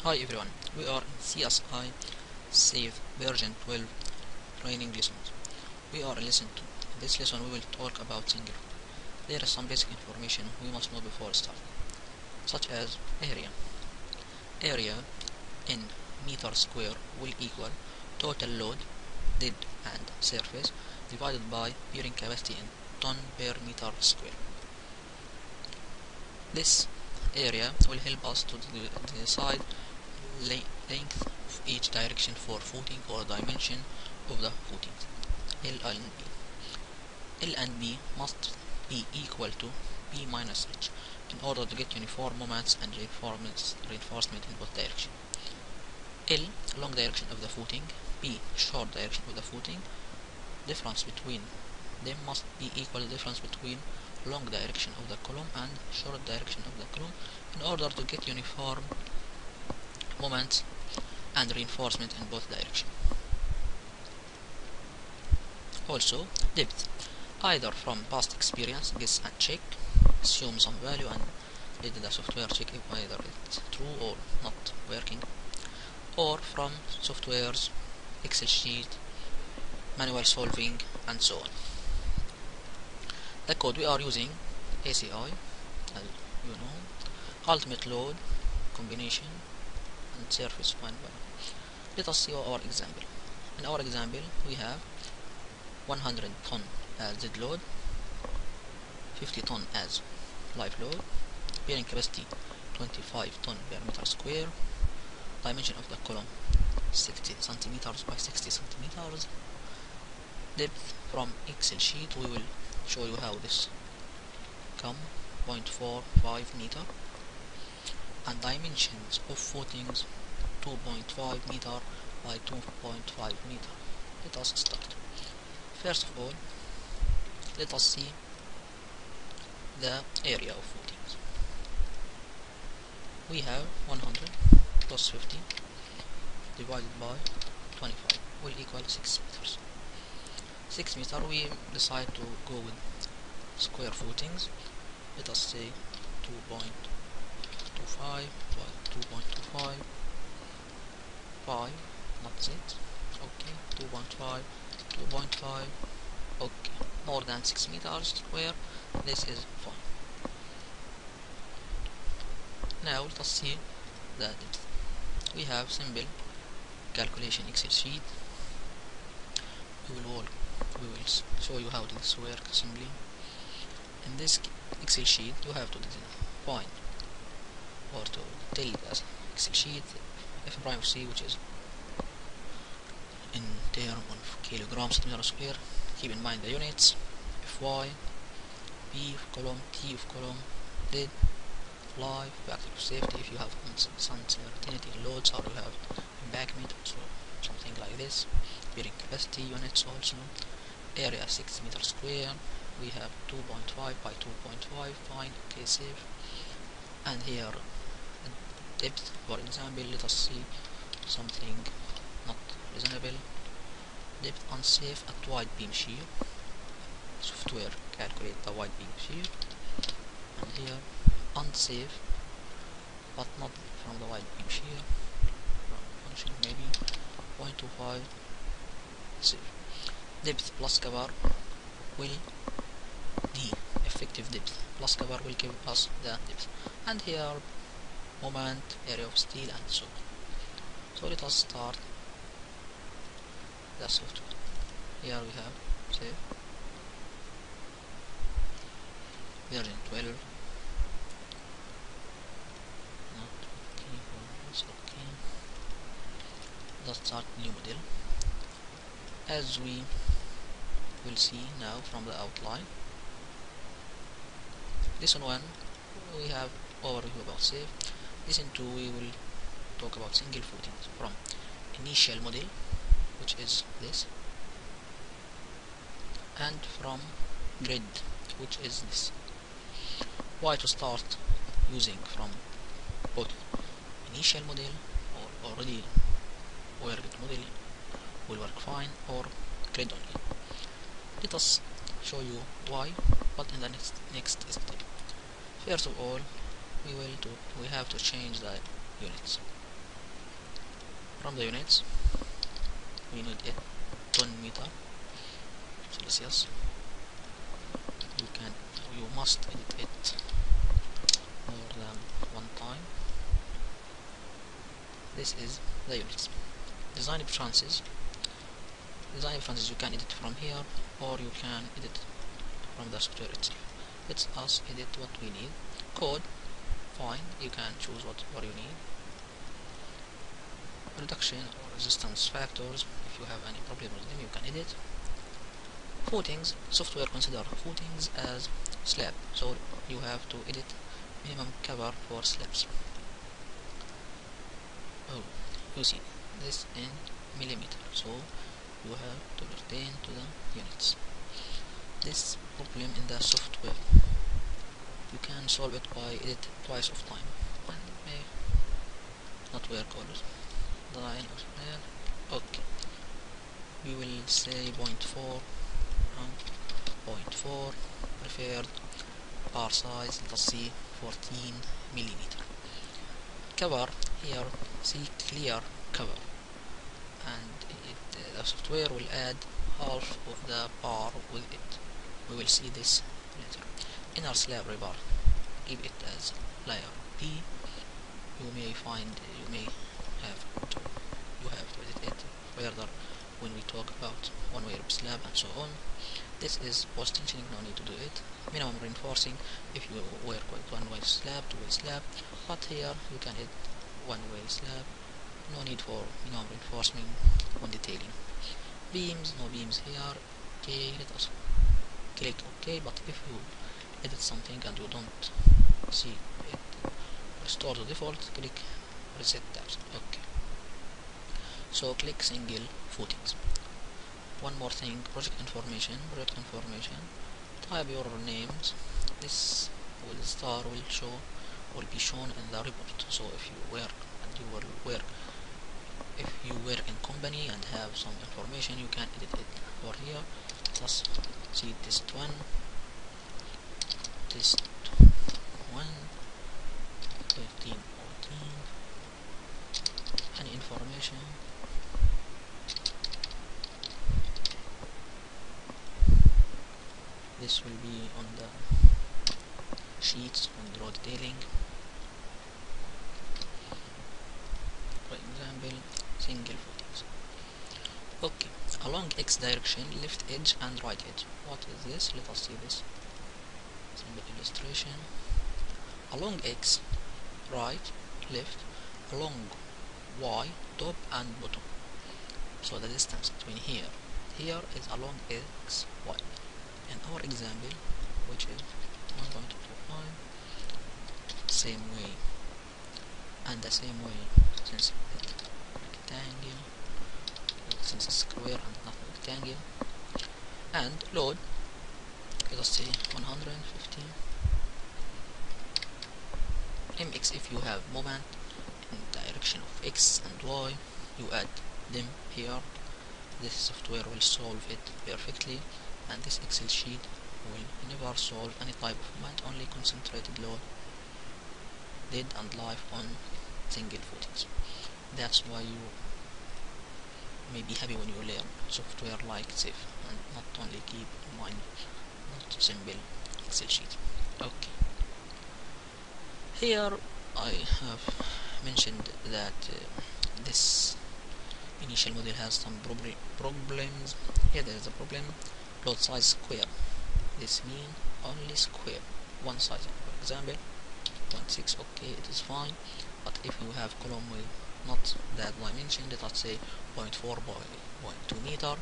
Hi everyone, we are in CSI Save version 12 training lessons. We are in lesson 2. In this lesson we will talk about single. There is some basic information we must know before starting, such as area. Area in meter square will equal total load, dead and surface, divided by bearing capacity in ton per meter square. This area will help us to decide length of each direction for footing or dimension of the footing. L and B. L and B must be equal to B minus H in order to get uniform moments and reinforcement in both directions. L, long direction of the footing, B, short direction of the footing. Difference between them must be equal to difference between long direction of the column and short direction of the column in order to get uniform moments and reinforcement in both directions. Also, depth, either from past experience, guess and check, assume some value and let the software check if either it's true or not working, or from softwares, Excel sheet, manual solving, and so on. The code we are using, CSI, as you know, ultimate load, combination, and surface find value. Let us see our example. In our example, we have 100 ton as dead load, 50 ton as live load, bearing capacity 25 ton per meter square, dimension of the column 60 centimeters by 60 centimeters, depth from Excel sheet. We will show you how this come 0.45 meter, and dimensions of footings 2.5 meter by 2.5 meter. Let us start. First of all, let us see the area of footings. We have 100 plus 50 divided by 25 will equal 6 meters. 6 meter, we decide to go with square footings. Let us say 2.25 by 2.25 5, not it. Okay, 2.5, 2.5. Okay, more than 6 meters square. This is fine. Now let us see the depth. We have simple calculation Excel sheet. We will show you how this works simply. In this Excel sheet, you have to find or to tell the Excel sheet F prime of C, which is in term of kilograms per meter square. Keep in mind the units. Fy, P of column, T of column, dead, live, factor of safety if you have uncertainty in loads or you have embankment, so something like this. Bearing capacity units also. Area 6 meters square. We have 2.5 by 2.5. Fine, okay, safe. And here depth, for example, let us see something not reasonable. Depth unsafe at wide beam shear. Software calculate the wide beam shear. And here unsafe but not from the wide beam shear. Function maybe 0.25 safe. Depth plus cover will D, effective depth plus cover will give us the depth. And here moment, area of steel, and so on. So let us start the software. Here we have save version 12. Not okay for this. Okay. Let's start new model. As we will see now from the outline, lesson 1 we have overview about save. Lesson 2 we will talk about single footings from initial model, which is this, and from grid, which is this. Why to start using from both initial model or already worked model will work fine, or grid only. Let us show you why, but in the next step. First of all, we have to change the units. from the units we need it 10 meter Celsius. You must edit it more than one time. This is the units. Design preferences you can edit from here, or you can edit from the software itself. Let's us edit what we need. Code, fine, you can choose whatever you need. Reduction or resistance factors, if you have any problem with them you can edit. Footings, software consider footings as slab, so you have to edit minimum cover for slabs. Oh, you see this in millimeter, so you have to pertain to the units. This problem in the software, you can solve it by edit twice of time, and may not work always. Line or there. Okay, we will say 0.4 and 0.4 preferred bar size. Let us see 14 millimeter. Cover here, see clear cover, and the software will add half of the bar with it. We will see this later. Inner slab rebar, keep it as layer P. You may have to edit it further when we talk about one-way slab and so on. This is post tensioning, no need to do it. Minimum reinforcing, if you work with one-way slab, two-way slab, but here you can add one-way slab, no need for minimum reinforcement when detailing. Beams, no beams here. Okay, let us click OK, but if you edit something and you don't see it restore the default, click reset tabs. Okay, so click single footings. One more thing, project information, type your names. This star will be shown in the report. So if you work in company and have some information, you can edit it for here. Let's see test 1, test 1, 13, 14, any information. This will be on the sheets on draw detailing. For example, single footings. Okay, along X direction, left edge and right edge. What is this? Let us see this simple illustration. Along X, right, left. Along Y, top and bottom. So the distance between here is along X, Y. In our example, which is 1.25, same way, and the same way since it's rectangle, since it's square and not rectangle, and load, let us say 150 mx. If you have moment in direction of x and y, you add them here. This software will solve it perfectly, and this Excel sheet will never solve any type of moment, only concentrated load, dead and live on single footings. That's why you may be happy when you learn software like this and not only keep in mind not simple Excel sheet. Okay, here I have mentioned that this initial model has some problems. Here there is a problem. Load size square. This means only square one size. For example, 0.6. Okay, it is fine. But if you have column with not that dimension, let us say 0.4 by 0.2 meter,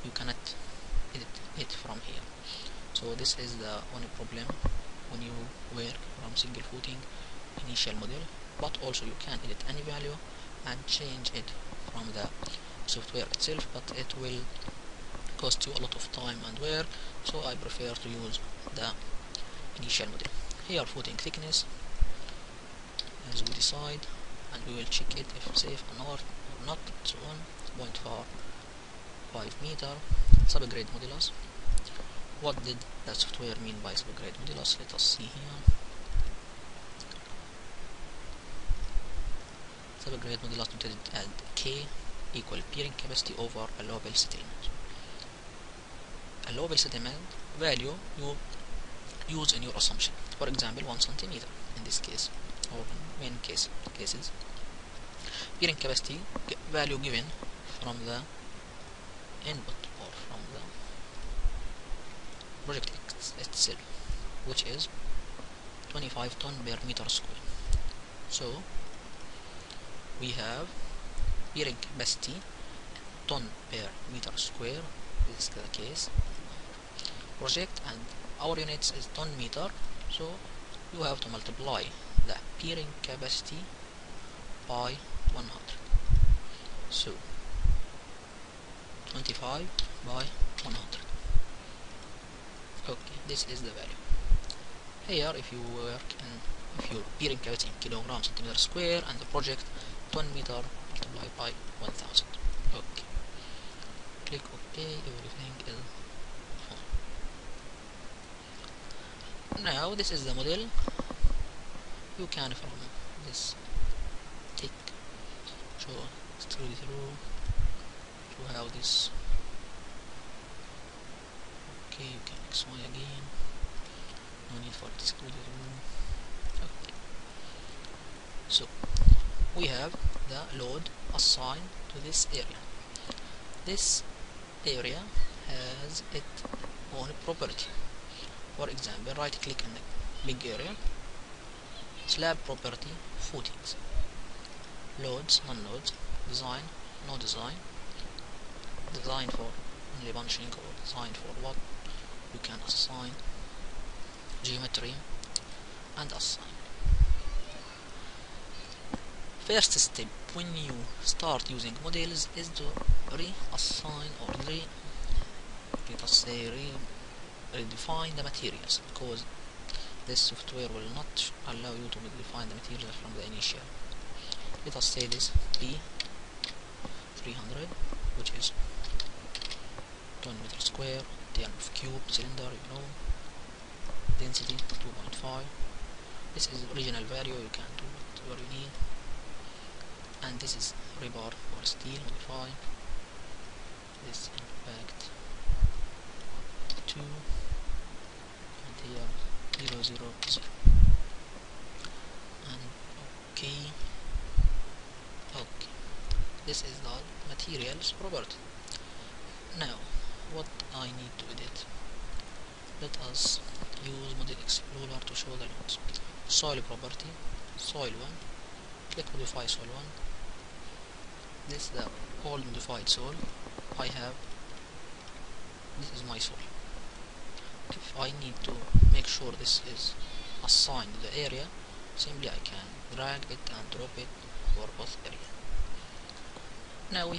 you cannot edit it from here. So this is the only problem when you work from single footing initial model. But also you can edit any value and change it from the software itself, but it will cost you a lot of time and work, so I prefer to use the initial model. Here footing thickness, as we decide, and we will check it if safe or not, so on. 0.5 meter. Subgrade modulus. What did the software mean by subgrade modulus? Let us see here. subgrade model is noted as K equal bearing capacity over allowable settlement. Allowable settlement value you use in your assumption. For example, 1 centimeter in this case, or in many cases. Bearing capacity value given from the input or from the project itself, which is 25 ton per meter square. So we have bearing capacity ton per meter square. This is the case. Project and our units is ton meter, so you have to multiply the bearing capacity by 100. So 25 by 100. Okay, this is the value. Here, if you work in, if your bearing capacity in kilograms centimeter square and the project ton meter multiplied by 1000. Okay, click OK. Everything is fine. Now this is the model. You can from this tick scroll through to how this. Okay, you can XY again. No need for this scroll through. Okay. So we have the load assigned to this area. This area has its own property. For example, right click on the big area, slab property, footings, loads, non-loads, design, no design, design for only punching or design for what you can assign, geometry, and assign. First step when you start using models is to reassign or redefine the materials, because this software will not allow you to define the materials from the initial. Let us say this P300, which is ton meter square, term of cube, cylinder, you know, density 2.5. This is original value, you can do whatever you need. And this is rebar for steel, modify this impact 2, and here 0, 0, 0, and okay. This is the materials property. Now what I need to edit, let us use model explorer to show the loads. Soil property, soil 1, click modify soil 1. This is the old modified soil I have. This is my soil. If I need to make sure this is assigned to the area, simply I can drag it and drop it for both areas. Now we